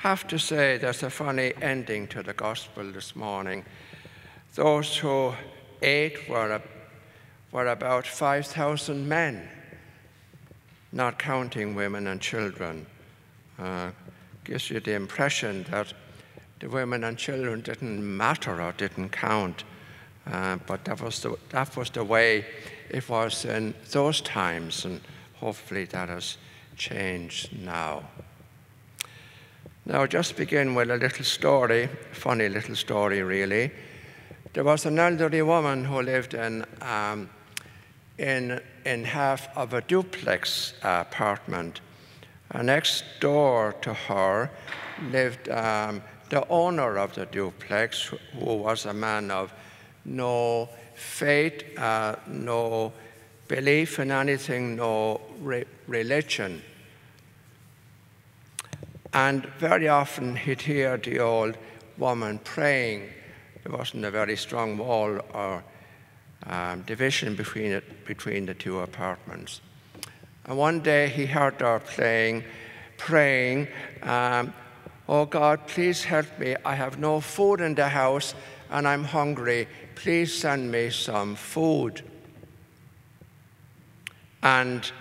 have to say there's a funny ending to the gospel this morning. Those who ate were about 5,000 men, not counting women and children. Gives you the impression that the women and children didn't matter or didn't count, but that was the way it was in those times, and hopefully that has changed now. Now, just begin with a little story, funny little story, really. There was an elderly woman who lived in half of a duplex apartment. Next door to her lived the owner of the duplex, who was a man of no faith, no belief in anything, no religion. And very often he'd hear the old woman praying. There wasn't a very strong wall or division between the two apartments. And one day he heard her praying, "Oh God, please help me. I have no food in the house and I'm hungry. Please send me some food." And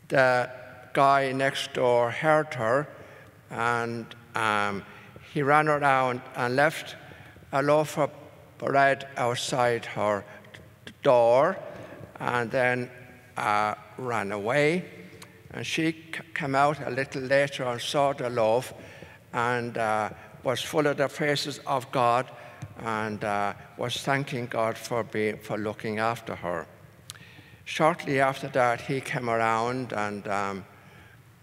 the guy next door heard her, and he ran around and left a loaf of bread outside her door, and then ran away. And she came out a little later and saw the loaf, and was full of the praises of God, and was thanking God for looking after her. Shortly after that, he came around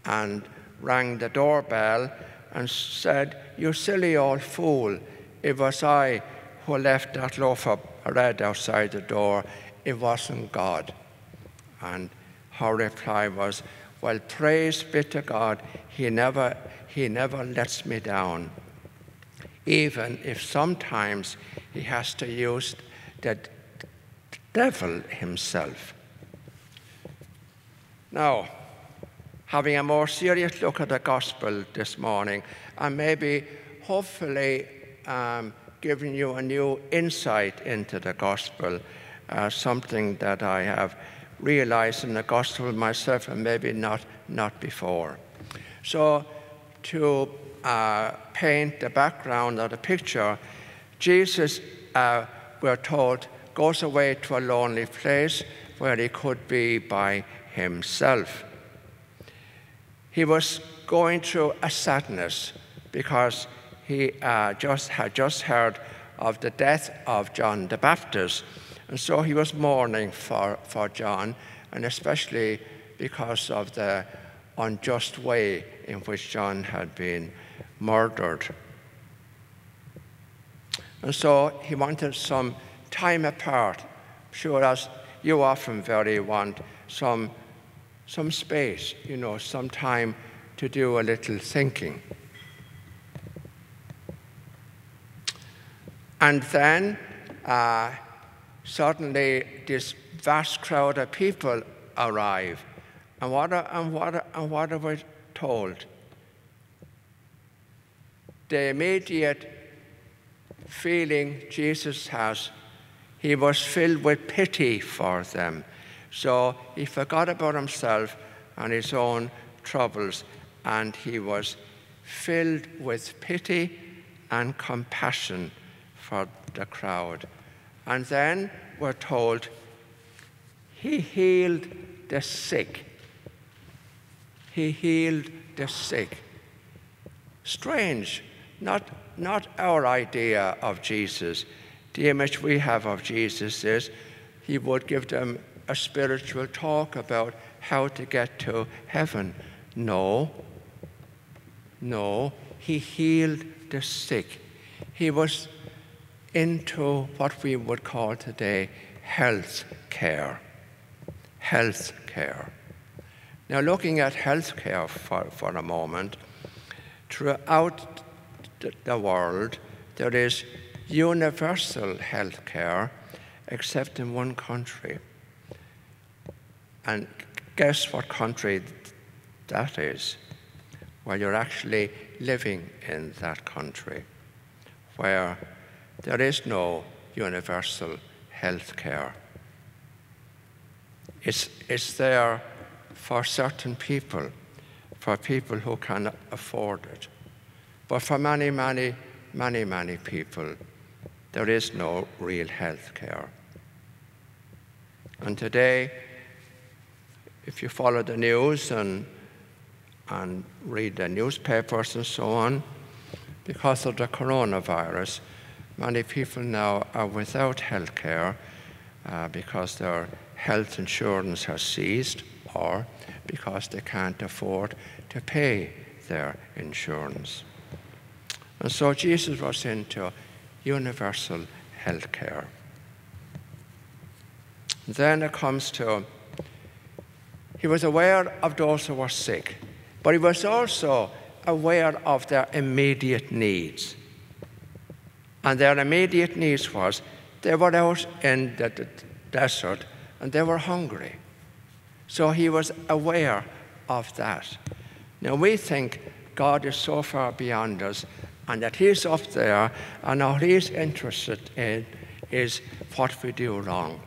and rang the doorbell and said, "You silly old fool, it was I who left that loaf of bread outside the door. It wasn't God." And her reply was, "Well, praise be to God, he never lets me down, even if sometimes he has to use the devil himself." Now, having a more serious look at the gospel this morning, and maybe, hopefully, giving you a new insight into the gospel, something that I have realized in the gospel myself and maybe not before. So, to paint the background or the picture, Jesus, we're told, goes away to a lonely place where he could be by himself. He was going through a sadness because he had just heard of the death of John the Baptist, and so he was mourning for John, and especially because of the unjust way in which John had been murdered. And so he wanted some time apart, sure, as you often want, some space, some time to do a little thinking. And then suddenly this vast crowd of people arrive. And what are we told? The immediate feeling Jesus has, he was filled with pity for them. So he forgot about himself and his own troubles, and he was filled with pity and compassion for the crowd. And then we're told he healed the sick. He healed the sick. Strange, not our idea of Jesus. The image we have of Jesus is he would give them a spiritual talk about how to get to heaven. No, he healed the sick. He was into what we would call today health care. Health care. Now, looking at health care for a moment, throughout the world, there is universal health care, except in one country. And guess what country that is? while you're actually living in that country where there is no universal health care. It's there for certain people, for people who can afford it. But for many, many, many, many people, there is no real health care. And today, if you follow the news and read the newspapers and so on, because of the coronavirus, many people now are without health care because their health insurance has ceased or because they can't afford to pay their insurance. And so Jesus was into universal health care. Then it comes to, he was aware of those who were sick, but he was also aware of their immediate needs. And their immediate needs was, they were out in the desert and they were hungry. So he was aware of that. Now we think God is so far beyond us and that he's up there and all he's interested in is what we do wrong.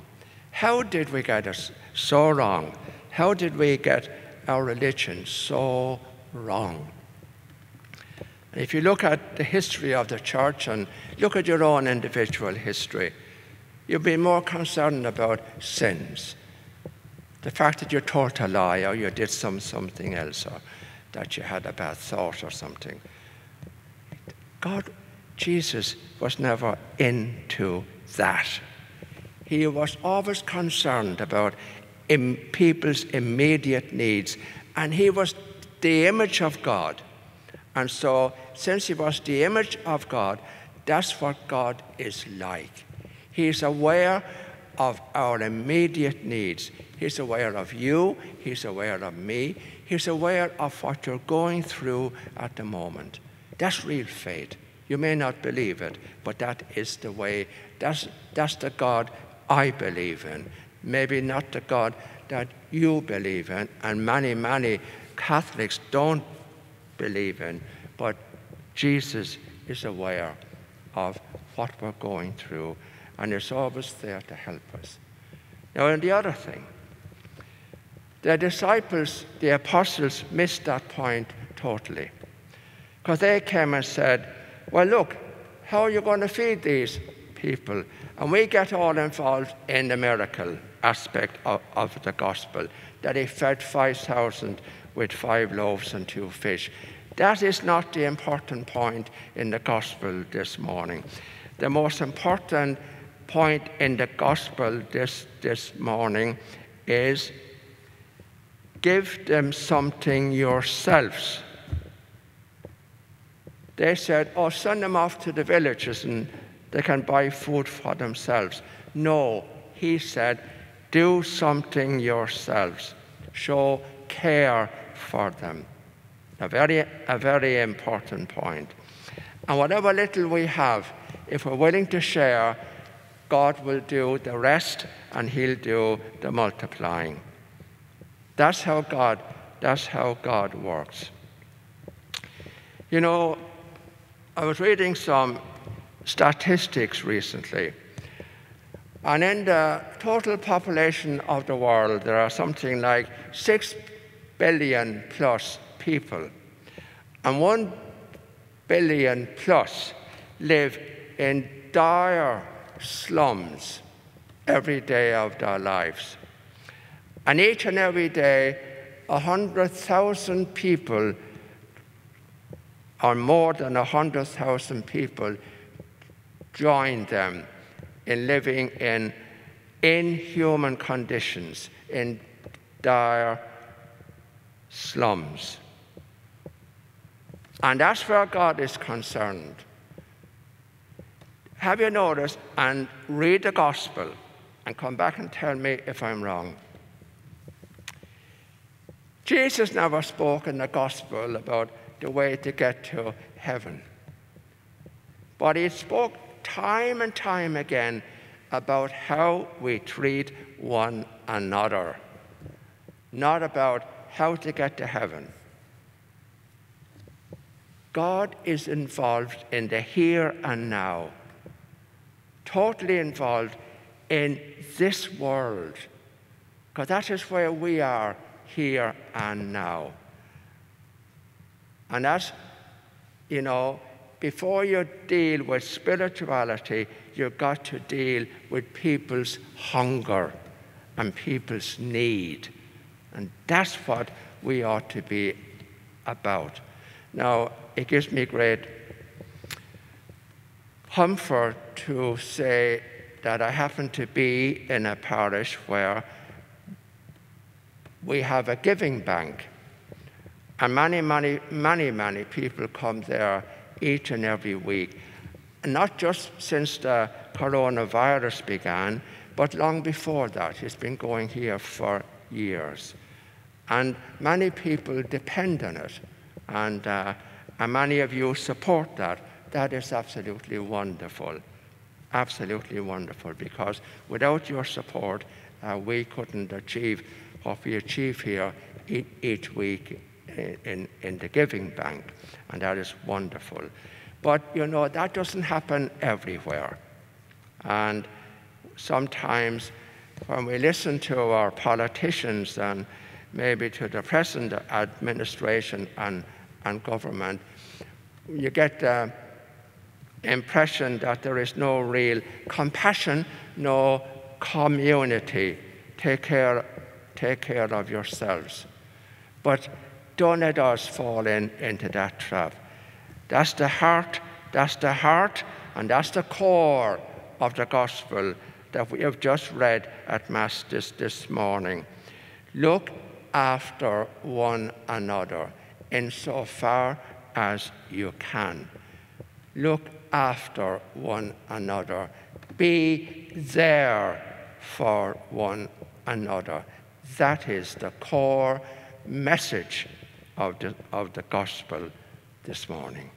How did we get it so wrong? How did we get our religion so wrong? And if you look at the history of the church and look at your own individual history, you'll be more concerned about sins. The fact that you told a lie or you did something else or that you had a bad thought or something. Jesus was never into that. He was always concerned about people's immediate needs, and he was the image of God. And so, since he was the image of God, that's what God is like. He's aware of our immediate needs. He's aware of you. He's aware of me. He's aware of what you're going through at the moment. That's real faith. You may not believe it, but that is the way. That's the God I believe in. Maybe not the God that you believe in, and many, many Catholics don't believe in, but Jesus is aware of what we're going through, and is always there to help us. Now, and the other thing, the disciples, the apostles, missed that point totally, because they came and said, well, look, how are you going to feed these people? And we get all involved in the miracle aspect of the gospel, that he fed 5,000 with 5 loaves and 2 fish. That is not the important point in the gospel this morning. The most important point in the gospel this morning is give them something yourselves. They said, oh, send them off to the villages and they can buy food for themselves. No, he said, do something yourselves. Show care for them. A very important point. And whatever little we have, if we're willing to share, God will do the rest and he'll do the multiplying. That's how God works. You know, I was reading some statistics recently, and in the total population of the world, there are something like 6 billion plus people, and 1 billion plus live in dire slums every day of their lives. And each and every day, 100,000 people, or more than 100,000 people, join them in living in inhuman conditions, in dire slums. And that's where God is concerned. Have you noticed, and read the gospel, and come back and tell me if I'm wrong. Jesus never spoke in the gospel about the way to get to heaven. But he spoke time and time again about how we treat one another, not about how to get to heaven. God is involved in the here and now, totally involved in this world, because that is where we are here and now. And that's, you know, before you deal with spirituality, you've got to deal with people's hunger and people's need. And that's what we ought to be about. Now, it gives me great comfort to say that I happen to be in a parish where we have a giving bank. And many people come there each and every week. And not just since the coronavirus began, but long before that. It's been going here for years. And many people depend on it. And many of you support that. That is absolutely wonderful. Absolutely wonderful, because without your support, we couldn't achieve what we achieve here each week in the giving bank, and that is wonderful. But, you know, that doesn't happen everywhere. And sometimes when we listen to our politicians and maybe to the present administration and government, you get the impression that there is no real compassion, no community. Take care of yourselves. But don't let us fall into that trap. That's the heart, and that's the core of the gospel that we have just read at Mass this morning. Look after one another insofar as you can. Look after one another. Be there for one another. That is the core message of the gospel this morning.